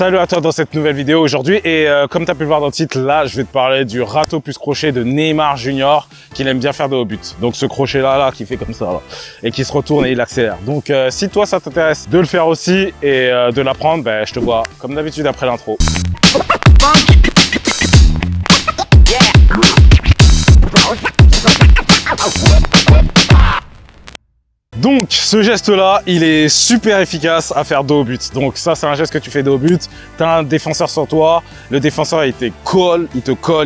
Salut à toi dans cette nouvelle vidéo aujourd'hui et comme tu as pu le voir dans le titre, là je vais te parler du râteau plus crochet de Neymar Junior qu'il aime bien faire de haut but. Donc ce crochet là qui fait comme ça là, et qui se retourne et il accélère. Donc si toi ça t'intéresse de le faire aussi et de l'apprendre, ben, je te vois comme d'habitude après l'intro. Donc ce geste-là, il est super efficace à faire de haut but. Donc ça, c'est un geste que tu fais de haut but. Tu as un défenseur sur toi, le défenseur il te colle,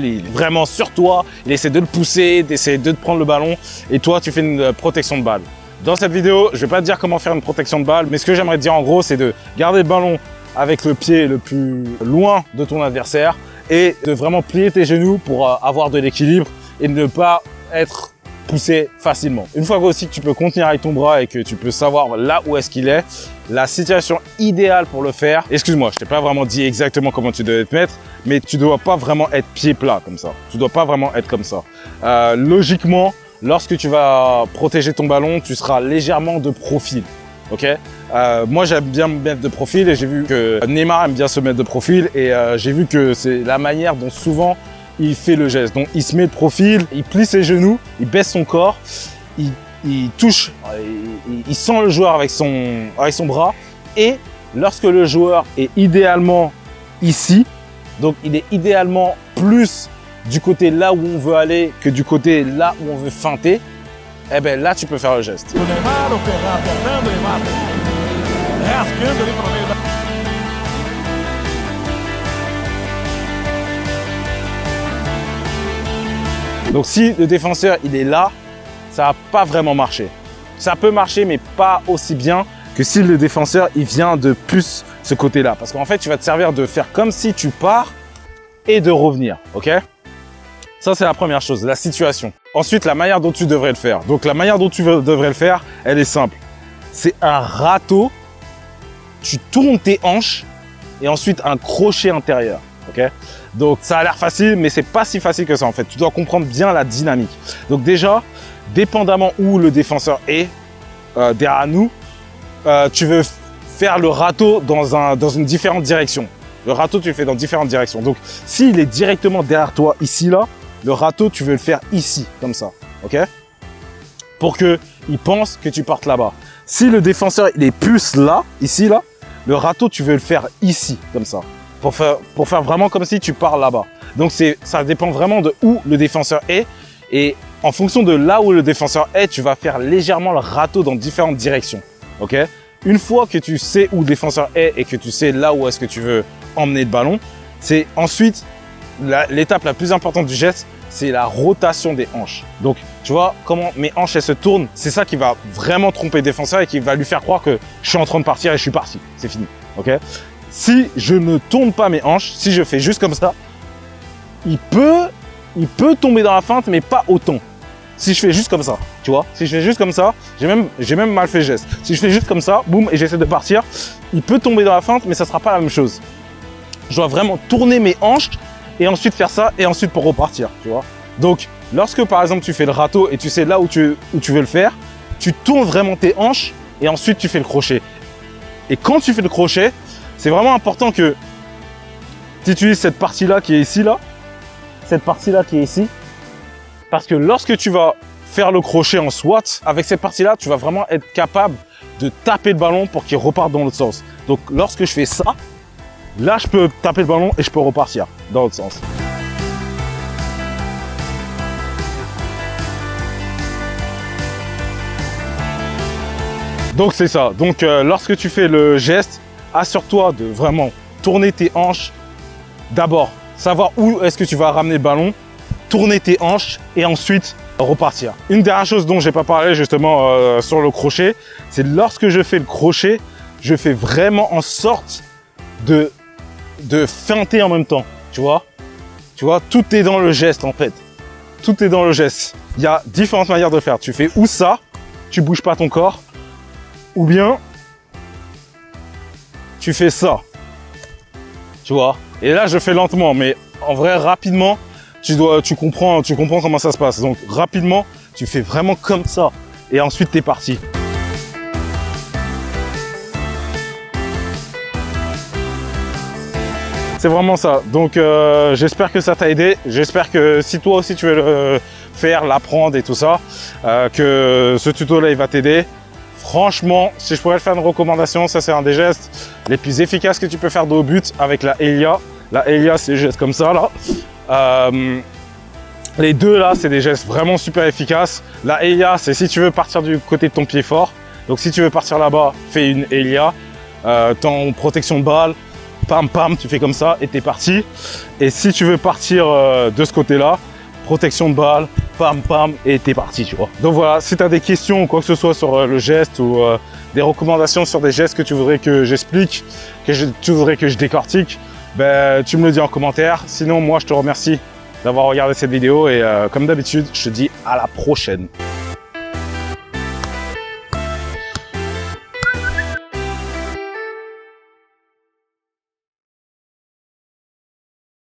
il est vraiment sur toi, il essaie de le pousser, d'essayer de te prendre le ballon et toi tu fais une protection de balle. Dans cette vidéo, je vais pas te dire comment faire une protection de balle, mais ce que j'aimerais te dire en gros, c'est de garder le ballon avec le pied le plus loin de ton adversaire et de vraiment plier tes genoux pour avoir de l'équilibre et de ne pas être pousser facilement. Une fois aussi que tu peux contenir avec ton bras et que tu peux savoir là où est-ce qu'il est, la situation idéale pour le faire, excuse-moi, je t'ai pas vraiment dit exactement comment tu devais te mettre, mais tu dois pas vraiment être pied plat comme ça. Tu dois pas vraiment être comme ça. Logiquement, lorsque tu vas protéger ton ballon, tu seras légèrement de profil. Ok, moi j'aime bien me mettre de profil et j'ai vu que Neymar aime bien se mettre de profil et j'ai vu que c'est la manière dont souvent il fait le geste. Donc il se met de profil, il plie ses genoux, il baisse son corps, il touche, il sent le joueur avec son bras et lorsque le joueur est idéalement ici, donc il est idéalement plus du côté là où on veut aller que du côté là où on veut feinter, eh ben là tu peux faire le geste. Donc si le défenseur il est là, ça va pas vraiment marcher. Ça peut marcher mais pas aussi bien que si le défenseur il vient de plus ce côté-là. Parce qu'en fait tu vas te servir de faire comme si tu pars et de revenir, ok? Ça c'est la première chose, la situation. Ensuite la manière dont tu devrais le faire. Donc la manière dont tu devrais le faire, elle est simple. C'est un râteau, tu tournes tes hanches et ensuite un crochet intérieur. Okay, donc ça a l'air facile, mais c'est pas si facile que ça en fait. Tu dois comprendre bien la dynamique. Donc déjà, dépendamment où le défenseur est derrière nous, tu veux faire le râteau dans une différente direction. Le râteau, tu le fais dans différentes directions. Donc s'il est directement derrière toi ici là, le râteau, tu veux le faire ici comme ça, ok? Pour que il pense que tu partes là-bas. Si le défenseur il est plus là, ici là, le râteau, tu veux le faire ici comme ça. Pour faire vraiment comme si tu pars là-bas. Donc ça dépend vraiment de où le défenseur est et en fonction de là où le défenseur est, tu vas faire légèrement le râteau dans différentes directions. Ok? Une fois que tu sais où le défenseur est et que tu sais là où est-ce que tu veux emmener le ballon, c'est ensuite l'étape la plus importante du geste, c'est la rotation des hanches. Donc tu vois comment mes hanches elles se tournent, c'est ça qui va vraiment tromper le défenseur et qui va lui faire croire que je suis en train de partir et je suis parti. C'est fini. Ok? Si je ne tourne pas mes hanches, si je fais juste comme ça, il peut tomber dans la feinte, mais pas autant. Si je fais juste comme ça, tu vois, si je fais juste comme ça, j'ai même mal fait le geste. Si je fais juste comme ça, boum, et j'essaie de partir, il peut tomber dans la feinte, mais ça sera pas la même chose. Je dois vraiment tourner mes hanches et ensuite faire ça et ensuite pour repartir, tu vois. Donc, lorsque par exemple tu fais le râteau et tu sais là où tu veux le faire, tu tournes vraiment tes hanches et ensuite tu fais le crochet. Et quand tu fais le crochet, c'est vraiment important que tu utilises cette partie-là qui est ici, là. Cette partie-là qui est ici. Parce que lorsque tu vas faire le crochet en squat, avec cette partie-là, tu vas vraiment être capable de taper le ballon pour qu'il reparte dans l'autre sens. Donc, lorsque je fais ça, là, je peux taper le ballon et je peux repartir dans l'autre sens. Donc, c'est ça. Donc, lorsque tu fais le geste, assure-toi de vraiment tourner tes hanches. D'abord, savoir où est-ce que tu vas ramener le ballon, tourner tes hanches et ensuite repartir. Une dernière chose dont j'ai pas parlé justement sur le crochet, c'est lorsque je fais le crochet, je fais vraiment en sorte de feinter en même temps. Tu vois, tout est dans le geste en fait. Tout est dans le geste. Il y a différentes manières de faire. Tu fais ou ça, tu bouges pas ton corps, ou bien tu fais ça, tu vois. Et là, je fais lentement, mais en vrai, rapidement, tu comprends comment ça se passe. Donc, rapidement, tu fais vraiment comme ça. Et ensuite, t'es parti. C'est vraiment ça. Donc j'espère que ça t'a aidé. J'espère que si toi aussi tu veux le faire, l'apprendre et tout ça, que ce tuto là il va t'aider. Franchement, si je pourrais te faire une recommandation, ça c'est un des gestes les plus efficaces que tu peux faire de haut but avec la Elia. La Elia, c'est des gestes comme ça là. Les deux là, c'est des gestes vraiment super efficaces. La Elia, c'est si tu veux partir du côté de ton pied fort. Donc si tu veux partir là-bas, fais une Elia. Ton protection de balle, pam pam, tu fais comme ça et t'es parti. Et si tu veux partir de ce côté-là, protection de balle, pam pam et t'es parti, tu vois. Donc voilà, si tu as des questions ou quoi que ce soit sur le geste ou des recommandations sur des gestes que tu voudrais que j'explique, tu voudrais que je décortique, ben, tu me le dis en commentaire. Sinon, moi, je te remercie d'avoir regardé cette vidéo et comme d'habitude, je te dis à la prochaine.